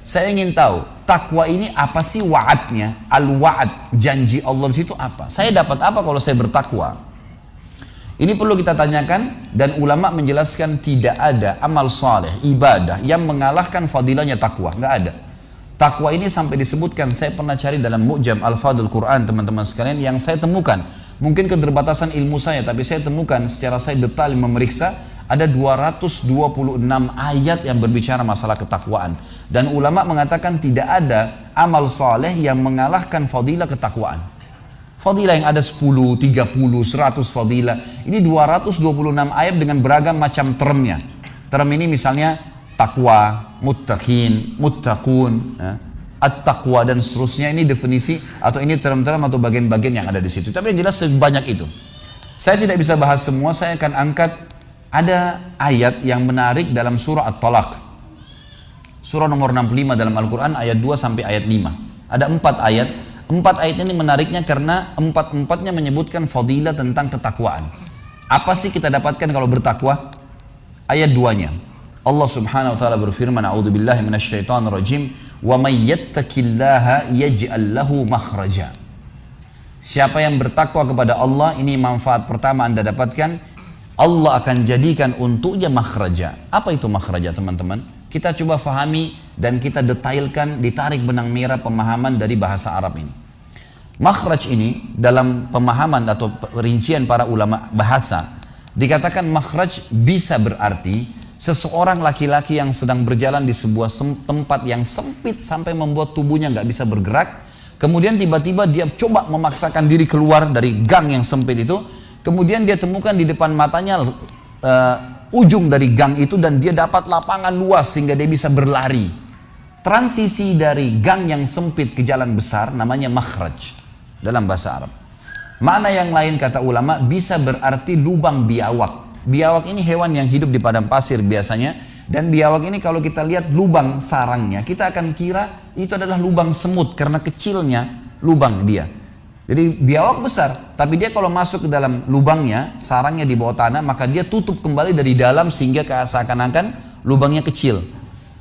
Saya ingin tahu, takwa ini apa sih wa'adnya? Al-wa'ad, janji Allah di situ apa? Saya dapat apa kalau saya bertakwa? Ini perlu kita tanyakan, dan ulama menjelaskan tidak ada amal saleh, ibadah yang mengalahkan fadilahnya takwa, nggak ada. Takwa ini sampai disebutkan, saya pernah cari dalam Mu'jam Al-Fadhul Quran teman-teman sekalian, yang saya temukan, mungkin keterbatasan ilmu saya, tapi saya temukan secara saya detail memeriksa, ada 226 ayat yang berbicara masalah ketakwaan. Dan ulama mengatakan tidak ada amal saleh yang mengalahkan fadilah ketakwaan. Fadilah yang ada 10, 30, 100 fadilah. Ini 226 ayat dengan beragam macam termnya. Term ini misalnya takwa, muttaqin, muttaqun, at-taqwa dan seterusnya. Ini definisi atau ini term-term atau bagian-bagian yang ada di situ. Tapi yang jelas sebanyak itu. Saya tidak bisa bahas semua, saya akan angkat. Ada ayat yang menarik dalam surah At-Talaq. Surah nomor 65 dalam Al-Quran ayat 2 sampai ayat 5. Ada 4 ayat. 4 ayat ini menariknya karena 4-4-nya menyebutkan fadilah tentang ketakwaan. Apa sih kita dapatkan kalau bertakwa? Ayat 2-nya. Allah Subhanahu wa taala berfirman, "A'udzubillahi minasyaitonirrajim, wa may yattaqillaha yaj'al lahu makhraja." Siapa yang bertakwa kepada Allah, ini manfaat pertama Anda dapatkan, Allah akan jadikan untuknya makhraja. Apa itu makhraja teman-teman? Kita coba fahami dan kita detailkan, ditarik benang merah pemahaman dari bahasa Arab ini. Makhraj ini dalam pemahaman atau rincian para ulama bahasa, dikatakan makhraj bisa berarti seseorang laki-laki yang sedang berjalan di sebuah tempat yang sempit sampai membuat tubuhnya nggak bisa bergerak. Kemudian tiba-tiba dia coba memaksakan diri keluar dari gang yang sempit itu. Kemudian dia temukan di depan matanya ujung dari gang itu dan dia dapat lapangan luas sehingga dia bisa berlari. Transisi dari gang yang sempit ke jalan besar namanya makhraj dalam bahasa Arab. Makna yang lain kata ulama bisa berarti lubang biawak. Biawak ini hewan yang hidup di padang pasir biasanya, dan biawak ini kalau kita lihat lubang sarangnya, kita akan kira itu adalah lubang semut karena kecilnya lubang dia. Jadi biawak besar, tapi dia kalau masuk ke dalam lubangnya, sarangnya di bawah tanah, maka dia tutup kembali dari dalam sehingga seakan-akan lubangnya kecil.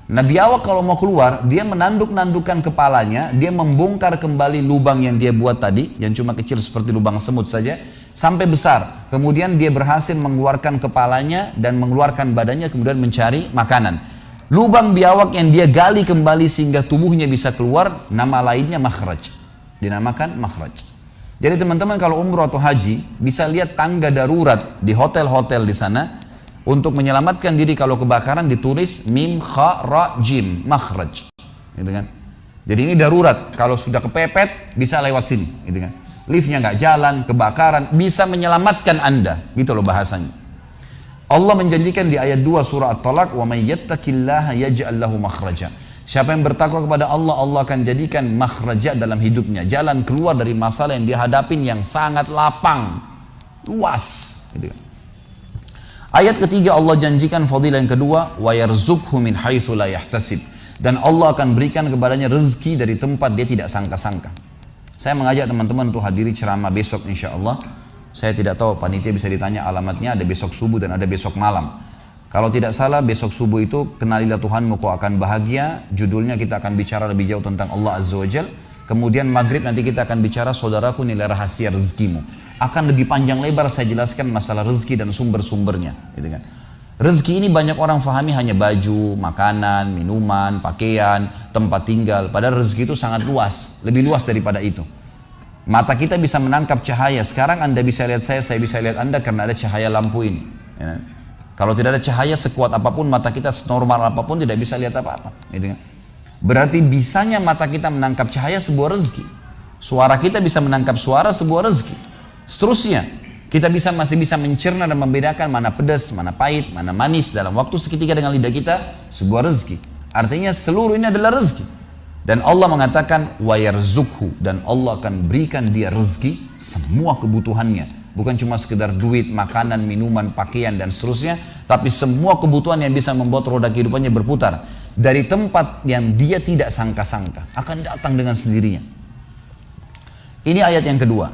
Nah biawak kalau mau keluar, dia menanduk-nandukkan kepalanya, dia membongkar kembali lubang yang dia buat tadi, yang cuma kecil seperti lubang semut saja, sampai besar. Kemudian dia berhasil mengeluarkan kepalanya dan mengeluarkan badannya, kemudian mencari makanan. Lubang biawak yang dia gali kembali sehingga tubuhnya bisa keluar, nama lainnya makhraj. Dinamakan makhraj. Jadi teman-teman kalau umroh atau haji bisa lihat tangga darurat di hotel-hotel di sana untuk menyelamatkan diri kalau kebakaran ditulis mim kha ra jim makhraj, gitu kan? Jadi ini darurat, kalau sudah kepepet bisa lewat sini, gitu kan? Liftnya nggak jalan, kebakaran bisa menyelamatkan Anda, gitu loh bahasanya. Allah menjanjikan di ayat 2 surah At-Talaq, wa may yattaqillaha yaj'al lahu makhraja. Siapa yang bertakwa kepada Allah, Allah akan jadikan makhraja dalam hidupnya, jalan keluar dari masalah yang dihadapin yang sangat lapang, luas. Gitu. Ayat ketiga Allah janjikan fadilah yang kedua, wa yarzuqhu min haitsu la yahtasib, dan Allah akan berikan kepadanya rezeki dari tempat dia tidak sangka-sangka. Saya mengajak teman-teman untuk hadiri ceramah besok insya Allah. Saya tidak tahu panitia bisa ditanya alamatnya, ada besok subuh dan ada besok malam. Kalau tidak salah besok subuh itu kenalilah Tuhanmu kau akan bahagia. Judulnya kita akan bicara lebih jauh tentang Allah Azza wa Jal. Kemudian maghrib nanti kita akan bicara saudaraku nilai rahasia rezekimu. Akan lebih panjang lebar saya jelaskan masalah rezeki dan sumber-sumbernya, gitu kan. Rezeki ini banyak orang fahami hanya baju, makanan, minuman, pakaian, tempat tinggal. Padahal rezeki itu sangat luas, lebih luas daripada itu. Mata kita bisa menangkap cahaya. Sekarang Anda bisa lihat saya bisa lihat Anda karena ada cahaya lampu ini, ya. Kalau tidak ada cahaya sekuat apapun, mata kita senormal apapun tidak bisa lihat apa-apa, gitu kan? Berarti bisanya mata kita menangkap cahaya sebuah rezeki. Suara kita bisa menangkap suara sebuah rezeki. Seterusnya, kita masih bisa mencerna dan membedakan mana pedas, mana pahit, mana manis dalam waktu seketika dengan lidah kita, sebuah rezeki. Artinya seluruh ini adalah rezeki. Dan Allah mengatakan wa yarzuqhu, dan Allah akan berikan dia rezeki semua kebutuhannya. Bukan cuma sekedar duit, makanan, minuman, pakaian dan seterusnya, tapi semua kebutuhan yang bisa membuat roda kehidupannya berputar dari tempat yang dia tidak sangka-sangka akan datang dengan sendirinya. Ini ayat yang kedua.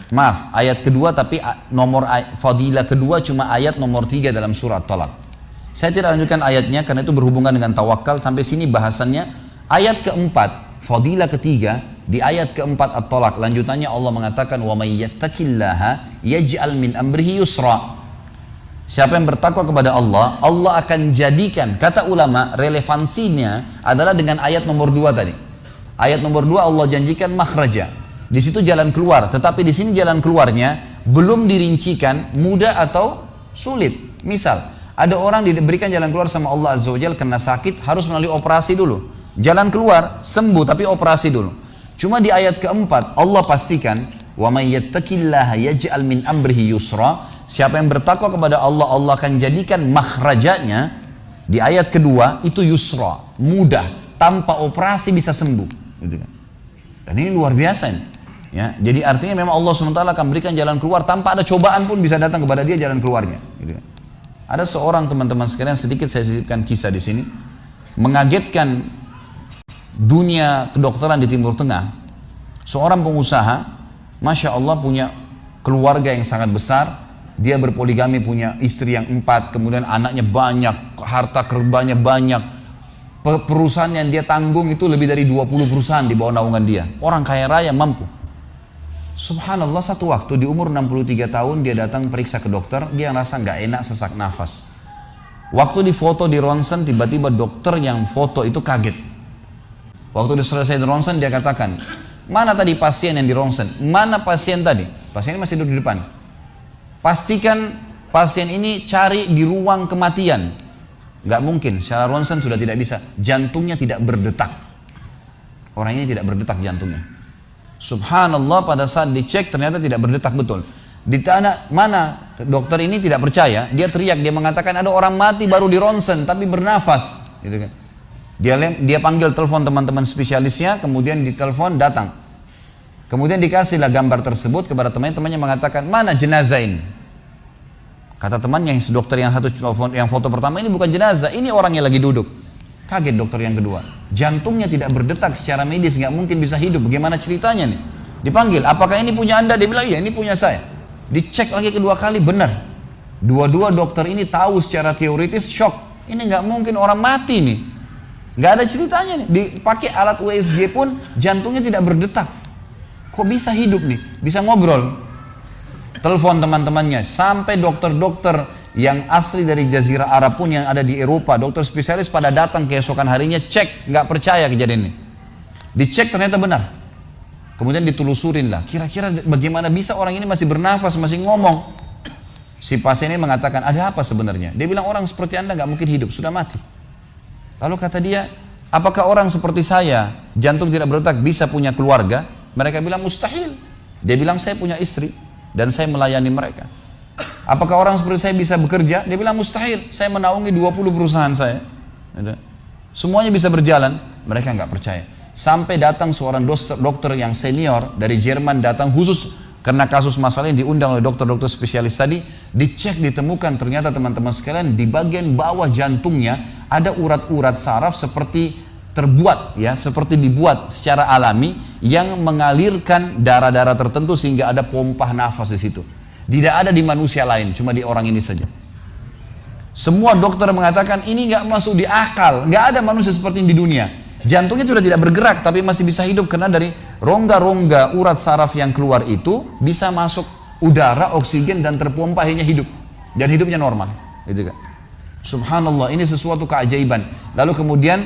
Maaf, ayat kedua tapi nomor fadilah kedua cuma ayat nomor 3 dalam surah Talaq. Saya tidak lanjutkan ayatnya karena itu berhubungan dengan tawakal. Sampai sini bahasannya Ayat keempat, fadilah ketiga, di ayat keempat At-Talaq, lanjutannya Allah mengatakan, wa may yattaqillaha yaj'al min amrihi yusra. Siapa yang bertakwa kepada Allah, Allah akan jadikan, kata ulama, relevansinya adalah dengan ayat nomor 2 tadi. Ayat nomor 2 Allah janjikan makhraja. Di situ jalan keluar, tetapi di sini jalan keluarnya belum dirincikan mudah atau sulit. Misal, ada orang diberikan jalan keluar sama Allah Azza wa Jalla kena sakit, harus melalui operasi dulu. Jalan keluar, sembuh tapi operasi dulu. Cuma di ayat keempat Allah pastikan, wa may yattaqillaha yaj'al min amrihi yusra. Siapa yang bertakwa kepada Allah, Allah akan jadikan makhrajanya di ayat kedua itu yusra, mudah, tanpa operasi bisa sembuh, gitu kan. Dan ini luar biasa ini. Ya, jadi artinya memang Allah SWT akan berikan jalan keluar tanpa ada cobaan pun bisa datang kepada dia jalan keluarnya, gitu kan. Ada seorang teman-teman sekalian, sedikit saya sisipkan kisah di sini, mengagetkan dunia kedokteran di Timur Tengah. Seorang pengusaha, masya Allah, punya keluarga yang sangat besar. Dia berpoligami, punya istri yang 4, kemudian anaknya banyak, harta kerbanya banyak. Perusahaan yang dia tanggung itu lebih dari 20 perusahaan di bawah naungan dia. Orang kaya raya, mampu. Subhanallah, satu waktu di umur 63 tahun dia datang periksa ke dokter, dia ngerasa nggak enak, sesak nafas. Waktu di foto di ronsen, tiba-tiba dokter yang foto itu kaget. Waktu dia selesai di ronsen, dia katakan, mana tadi pasien yang di ronsen? Mana pasien tadi? Pasien masih duduk di depan. Pastikan pasien ini cari di ruang kematian. Nggak mungkin, secara ronsen sudah tidak bisa. Jantungnya tidak berdetak. Orang ini tidak berdetak jantungnya. Subhanallah, pada saat dicek ternyata tidak berdetak betul. Ditanya, mana dokter ini tidak percaya. Dia teriak, dia mengatakan ada orang mati baru di ronsen tapi bernafas, gitu kan. Dia panggil telepon teman-teman spesialisnya, kemudian ditelepon datang. Kemudian dikasihlah gambar tersebut kepada temannya mengatakan, mana jenazah ini? Kata temannya, yang dokter yang foto pertama, ini bukan jenazah, ini orang yang lagi duduk. Kaget dokter yang kedua, jantungnya tidak berdetak secara medis, nggak mungkin bisa hidup. Bagaimana ceritanya nih? Dipanggil, apakah ini punya anda? Dia bilang, iya ini punya saya. Dicek lagi kedua kali, benar. Dua-dua dokter ini tahu secara teoritis, shock. Ini nggak mungkin orang mati nih. Nggak ada ceritanya nih. Dipakai alat USG pun jantungnya tidak berdetak. Kok bisa hidup nih? Bisa ngobrol. Telepon teman-temannya, sampai dokter-dokter yang asli dari Jazirah Arab pun yang ada di Eropa, dokter spesialis pada datang keesokan harinya, cek, nggak percaya kejadian ini. Dicek ternyata benar. Kemudian ditelusurin lah, kira-kira bagaimana bisa orang ini masih bernafas, masih ngomong. Si pasien ini mengatakan, ada apa sebenarnya? Dia bilang, orang seperti anda nggak mungkin hidup, sudah mati. Lalu kata dia, apakah orang seperti saya, jantung tidak berdetak, bisa punya keluarga? Mereka bilang mustahil. Dia bilang, saya punya istri dan saya melayani mereka. Apakah orang seperti saya bisa bekerja? Dia bilang mustahil, saya menaungi 20 perusahaan saya. Semuanya bisa berjalan. Mereka nggak percaya. Sampai datang seorang dokter yang senior dari Jerman, datang khusus karena kasus masalah ini, diundang oleh dokter-dokter spesialis tadi. Dicek, ditemukan ternyata teman-teman sekalian, di bagian bawah jantungnya ada urat-urat saraf seperti terbuat, ya, seperti dibuat secara alami yang mengalirkan darah-darah tertentu sehingga ada pompa nafas di situ. Tidak ada di manusia lain, cuma di orang ini saja. Semua dokter mengatakan ini nggak masuk di akal, nggak ada manusia seperti ini di dunia. Jantungnya sudah tidak bergerak tapi masih bisa hidup karena dari rongga-rongga urat saraf yang keluar itu bisa masuk udara, oksigen dan terpompa, akhirnya hidup dan hidupnya normal, gitu kan. Subhanallah, ini sesuatu keajaiban. Lalu kemudian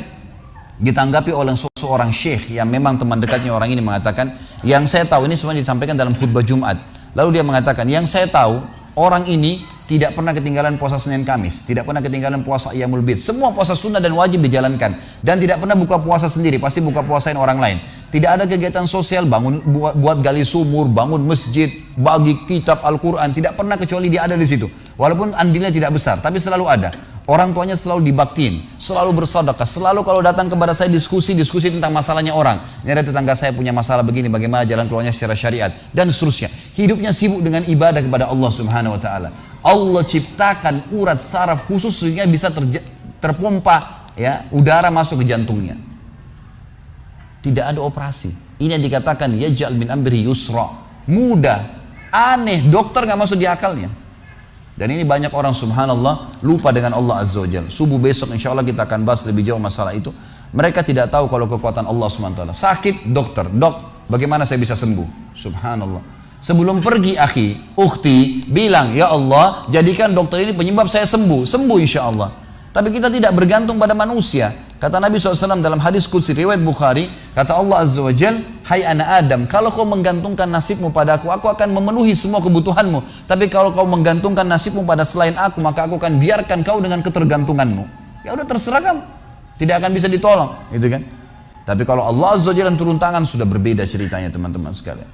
ditanggapi oleh seorang syekh yang memang teman dekatnya orang ini, mengatakan, yang saya tahu, ini semua disampaikan dalam khutbah Jumat. Lalu dia mengatakan, yang saya tahu, orang ini tidak pernah ketinggalan puasa Senin Kamis, tidak pernah ketinggalan puasa Ayyamul Bid. Semua puasa sunnah dan wajib dijalankan. Dan tidak pernah buka puasa sendiri, pasti buka puasain orang lain. Tidak ada kegiatan sosial, buat gali sumur, bangun masjid, bagi kitab Al-Quran. Tidak pernah kecuali dia ada di situ. Walaupun andilnya tidak besar, tapi selalu ada. Orang tuanya selalu dibaktiin, selalu bersedekah, selalu kalau datang kepada saya diskusi tentang masalahnya orang. Ini ada tetangga saya punya masalah begini, bagaimana jalan keluarnya secara syariat, dan seterusnya. Hidupnya sibuk dengan ibadah kepada Allah Subhanahu Wa Taala. Allah ciptakan urat saraf khusus sehingga bisa terpompa, ya, udara masuk ke jantungnya. Tidak ada operasi. Ini yang dikatakan yaj'al min amri yusra. Mudah, aneh, dokter nggak masuk di akalnya. Dan ini banyak orang subhanallah lupa dengan Allah Azza wa Jalla. Subuh besok insya Allah kita akan bahas lebih jauh masalah itu. Mereka tidak tahu kalau kekuatan Allah SWT. Sakit, dokter, dok, bagaimana saya bisa sembuh? Subhanallah. Sebelum pergi akhi, ukhti, bilang, ya Allah, jadikan dokter ini penyebab saya sembuh. Sembuh insya Allah. Tapi kita tidak bergantung pada manusia. Kata Nabi SAW dalam hadis Qudsi riwayat Bukhari, kata Allah Azza wa Jal, hai anak Adam, kalau kau menggantungkan nasibmu pada aku akan memenuhi semua kebutuhanmu. Tapi kalau kau menggantungkan nasibmu pada selain aku, maka aku akan biarkan kau dengan ketergantunganmu. Ya udah terserah kamu, tidak akan bisa ditolong, gitu kan? Tapi kalau Allah Azza wa Jalla turun tangan, sudah berbeda ceritanya teman-teman sekalian.